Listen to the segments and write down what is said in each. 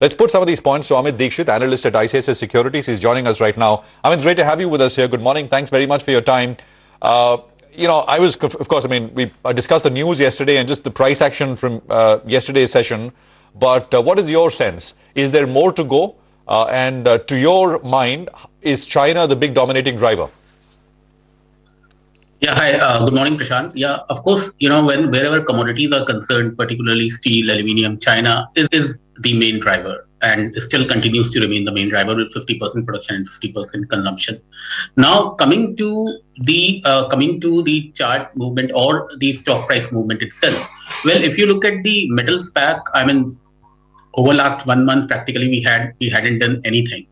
Let's put some of these points to Amit Dixit, analyst at ICICI Securities. He's joining us right now. Amit, great to have you with us here. Good morning. Thanks very much for your time. I was, of course, we discussed the news yesterday and just the price action from yesterday's session. But what is your sense? Is there more to go? And to your mind, is China the big dominating driver? Yeah, hi. Good morning, Prashant. Yeah, of course, wherever commodities are concerned, particularly steel, aluminium, China is the main driver and still continues to remain the main driver with 50% production and 50% consumption. Now, coming to the chart movement or the stock price movement itself. Well, if you look at the metals pack, over last 1 month, practically we hadn't done anything.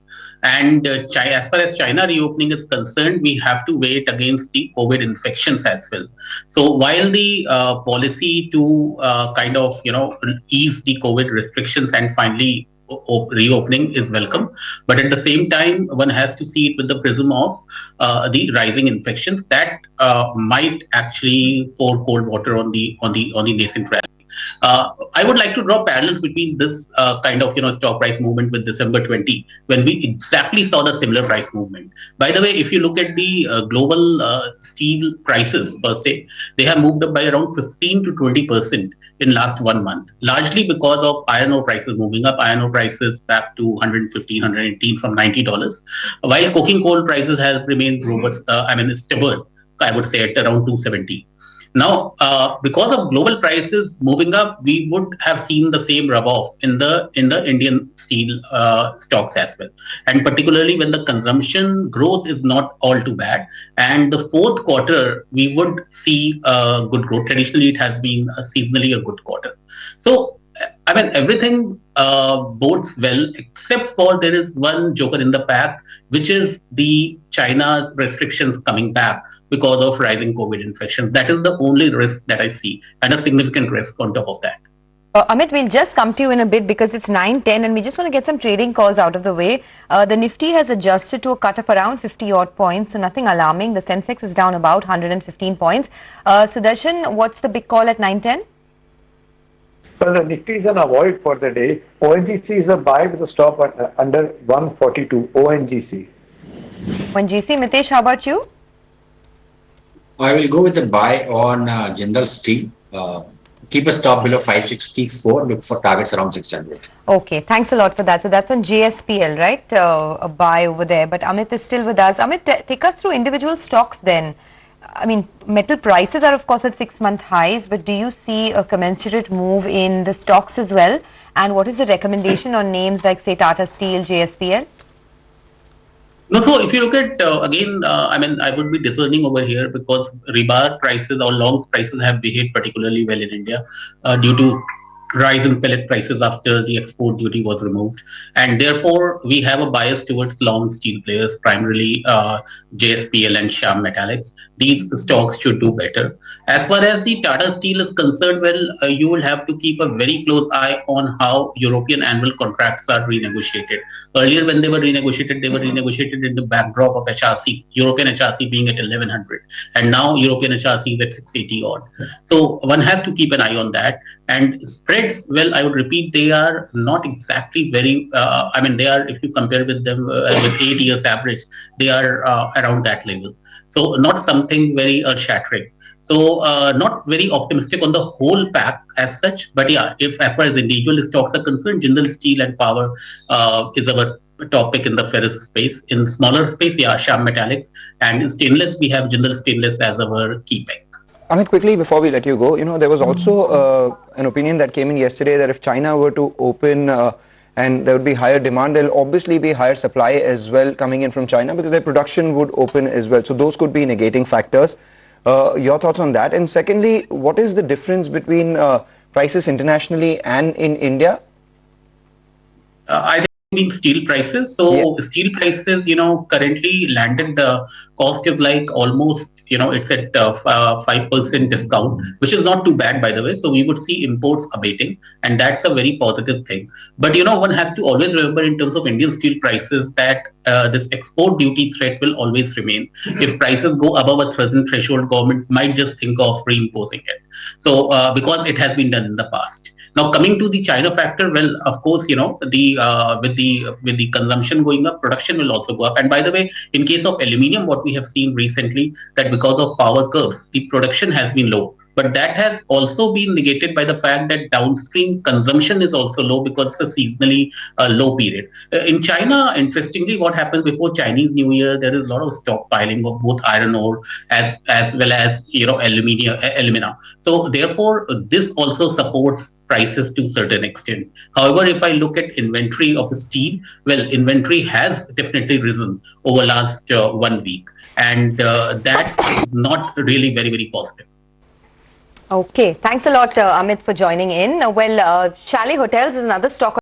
And as far as China reopening is concerned, we have to wait against the COVID infections as well. So while the policy to ease the COVID restrictions and finally reopening is welcome, but at the same time, one has to see it with the prism of the rising infections that might actually pour cold water on the nascent rally. I would like to draw parallels between this stock price movement with December 20, when we exactly saw the similar price movement. By the way, if you look at the global steel prices per se, they have moved up by around 15 to 20% in last 1 month, largely because of iron ore prices moving up. Iron ore prices back to 115, 118 from $90, while coking coal prices have remained robust. Stable, I would say, at around 270. Now, because of global prices moving up, we would have seen the same rub-off in the Indian steel stocks as well. And particularly when the consumption growth is not all too bad. And the fourth quarter, we would see good growth. Traditionally, it has been seasonally a good quarter. So, everything bodes well, except for there is one joker in the pack, which is the China's restrictions coming back because of rising COVID infections. That is the only risk that I see, and a significant risk on top of that. Amit, we'll just come to you in a bit because it's 9:10 and we just want to get some trading calls out of the way. The Nifty has adjusted to a cut of around 50 odd points, so nothing alarming. The Sensex is down about 115 points. Sudarshan, what's the big call at 9:10? Well, the Nifty is an avoid for the day. ONGC is a buy with a stop under 142. ONGC. ONGC, Mitesh, how about you? I will go with the buy on Jindal Steel. Keep a stop below 564. Look for targets around 600. Okay, thanks a lot for that. So that's on JSPL, right? A buy over there. But Amit is still with us. Amit, take us through individual stocks then. Metal prices are of course at 6-month highs, but do you see a commensurate move in the stocks as well? And what is the recommendation on names like, say, Tata Steel, JSPL? No, so if you look at, I would be discerning over here because rebar prices or longs prices have behaved particularly well in India due to rise in pellet prices after the export duty was removed, and therefore we have a bias towards long steel players, primarily JSPL and Shyam Metallics. These stocks should do better. As far as the Tata Steel is concerned, well, you will have to keep a very close eye on how European annual contracts are renegotiated. Earlier, when they were renegotiated in the backdrop of HRC, European HRC being at 1100, and now European HRC is at 680 odd. So one has to keep an eye on that. And spreads, well, I would repeat, they are not exactly very, they are, if you compare with them with 8 years average, they are around that level. So not something very earth-shattering. So not very optimistic on the whole pack as such. But yeah, if as far as individual stocks are concerned, Jindal Steel and Power is our topic in the ferrous space. In smaller space, yeah, Shyam Metallics. And in stainless, we have Jindal Stainless as our key pick. Amit, quickly before we let you go, there was also an opinion that came in yesterday that if China were to open and there would be higher demand, there will obviously be higher supply as well coming in from China because their production would open as well. So those could be negating factors. Your thoughts on that? And secondly, what is the difference between prices internationally and in India? I think steel prices. So yeah. Steel prices, currently landed cost is like almost, it's at 5% discount, which is not too bad, by the way. So we would see imports abating, and that's a very positive thing. But, one has to always remember in terms of Indian steel prices that this export duty threat will always remain. If prices go above a certain threshold, government might just think of reimposing it. So because it has been done in the past. Now coming to the China factor, well, of course, with the consumption going up, production will also go up. And by the way, in case of aluminium, what we have seen recently, that because of power curves, the production has been low. But that has also been negated by the fact that downstream consumption is also low because it's a seasonally low period. In China, interestingly, what happens before Chinese New Year, there is a lot of stockpiling of both iron ore as well as alumina. So therefore, this also supports prices to a certain extent. However, if I look at inventory of steel, well, inventory has definitely risen over last 1 week, and that is not really very positive. Okay, thanks a lot, Amit, for joining in. Well, Chalet Hotels is another stock